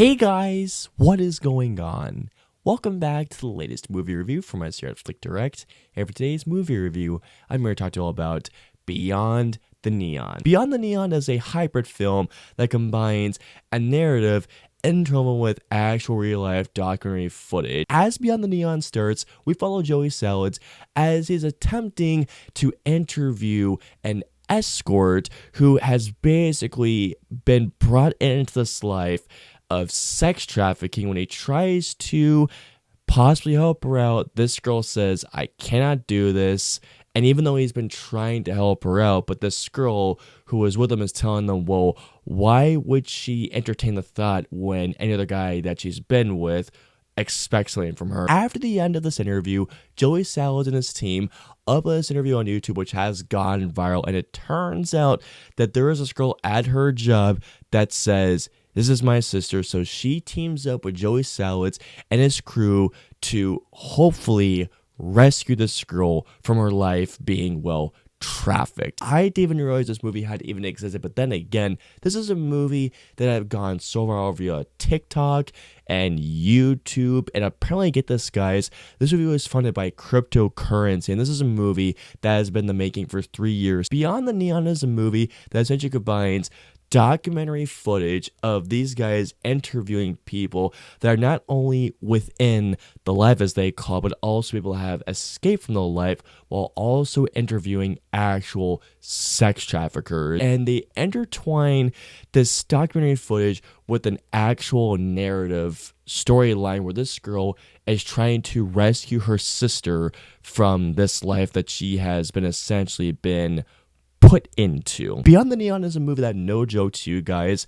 Hey guys, what is going on? Welcome back to the latest movie review from us here at FlickDirect. And for today's movie review, I'm going to talk to you all about Beyond the Neon. Beyond the Neon is a hybrid film that combines a narrative interwoven with actual real-life documentary footage. As Beyond the Neon starts, we follow Joey Salads as he's attempting to interview an escort who has basically been brought into this life of sex trafficking. When he tries to possibly help her out, this girl says, "I cannot do this." And even though he's been trying to help her out, but this girl who was with him is telling them, well, why would she entertain the thought when any other guy that she's been with expects something from her? After the end of this interview, Joey Salads and his team upload this interview on YouTube, which has gone viral. And it turns out that there is this girl at her job that says, "This is my sister." So she teams up with Joey Salads and his crew to hopefully rescue this girl from her life being, well, trafficked. I didn't even realize this movie had even existed, but then again, this is a movie that I've gone so viral via TikTok and YouTube, and apparently, get this, guys, this movie was funded by cryptocurrency, and this is a movie that has been in the making for 3 years. Beyond the Neon is a movie that essentially combines documentary footage of these guys interviewing people that are not only within the life, as they call it, but also people have escaped from the life, while also interviewing actual sex traffickers. And they intertwine this documentary footage with an actual narrative storyline where this girl is trying to rescue her sister from this life that she has been essentially been put into. Beyond the Neon is a movie that, no joke to you guys,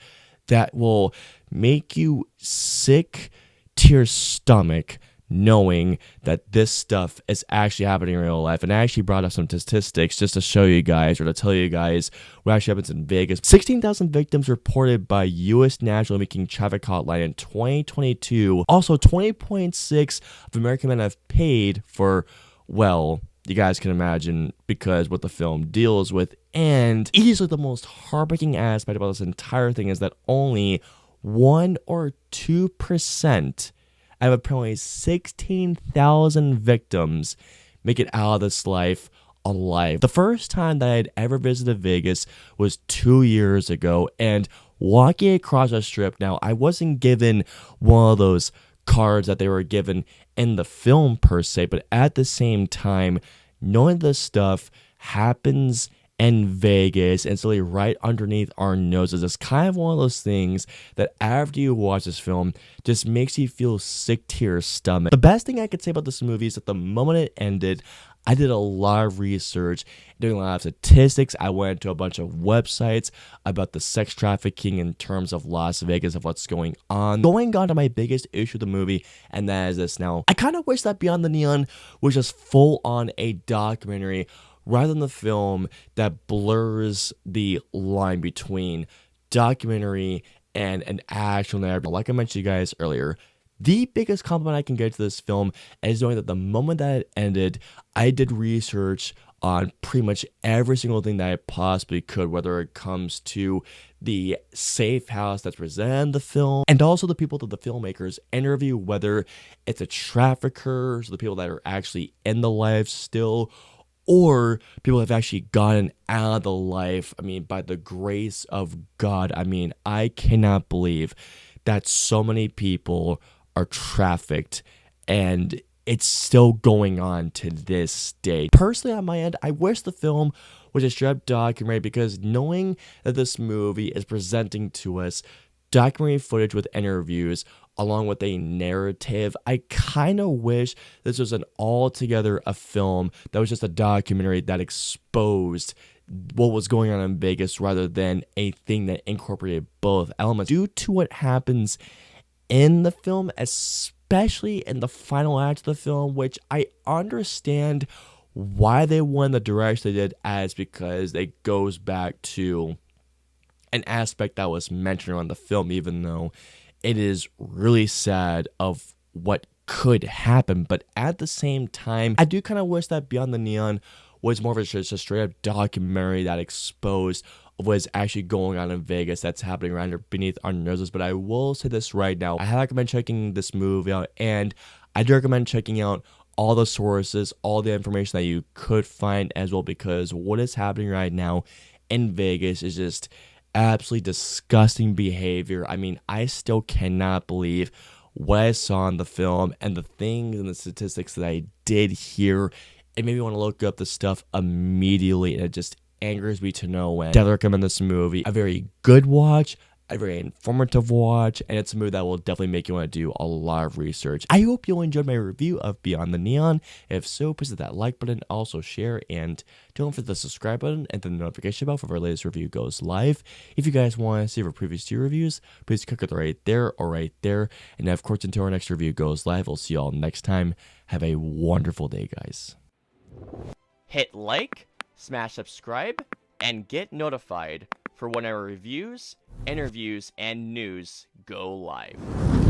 that will make you sick to your stomach knowing that this stuff is actually happening in real life. And I actually brought up some statistics just to show you guys, or to tell you guys what actually happens in Vegas. 16,000 victims reported by U.S. National Making Traffic Hotline in 2022. Also, 20.6 of American men have paid for, well, you guys can imagine, because what the film deals with. And easily the most heartbreaking aspect about this entire thing is that only 1 or 2% out of apparently 16,000 victims make it out of this life alive. The first time that I had ever visited Vegas was 2 years ago, and walking across the strip, now I wasn't given one of those cards that they were given in the film per se, but at the same time, knowing this stuff happens in Vegas and it's really right underneath our noses, it's kind of one of those things that after you watch this film just makes you feel sick to your stomach. The best thing I could say about this movie is that the moment it ended, I did a lot of research, doing a lot of statistics. I went to a bunch of websites about the sex trafficking in terms of Las Vegas, of what's going on. Going on to my biggest issue with the movie, and that is this. Now, I kind of wish that Beyond the Neon was just full on a documentary rather than the film that blurs the line between documentary and an actual narrative. Like I mentioned to you guys earlier, the biggest compliment I can get to this film is knowing that the moment that it ended, I did research on pretty much every single thing that I possibly could, whether it comes to the safe house that's presented in the film, and also the people that the filmmakers interview, whether it's the traffickers, the people that are actually in the life still, or people have actually gotten out of the life. I mean, by the grace of God. I mean, I cannot believe that so many people are trafficked, and it's still going on to this day. Personally, on my end, I wish the film was a straight documentary, because knowing that this movie is presenting to us documentary footage with interviews along with a narrative, I kind of wish this was an altogether a film that was just a documentary that exposed what was going on in Vegas rather than a thing that incorporated both elements. Due to what happens in the film, especially in the final act of the film, which I understand why they went the direction they did, as because it goes back to an aspect that was mentioned around the film, even though it is really sad of what could happen. But at the same time, I do kind of wish that Beyond the Neon was more of just a straight up documentary that exposed what is actually going on in Vegas that's happening right beneath our noses. But I will say this right now, I recommend checking this movie out, and I do recommend checking out all the sources, all the information that you could find as well, because what is happening right now in Vegas is just absolutely disgusting behavior. I mean, I still cannot believe what I saw in the film and the things and the statistics that I did hear. It made me want to look up the stuff immediately, and it just angers me to no end. Definitely recommend this movie. A very good watch, a very informative watch, and it's a movie that will definitely make you want to do a lot of research. I hope you enjoyed my review of Beyond the Neon. If so, please hit that like button, also share, and don't forget the subscribe button and the notification bell for our latest review goes live. If you guys want to see our previous 2 reviews, please click it right there or right there. And of course, until our next review goes live, we'll see you all next time. Have a wonderful day, guys. Hit like, smash subscribe, and get notified for when our reviews, interviews, and news go live.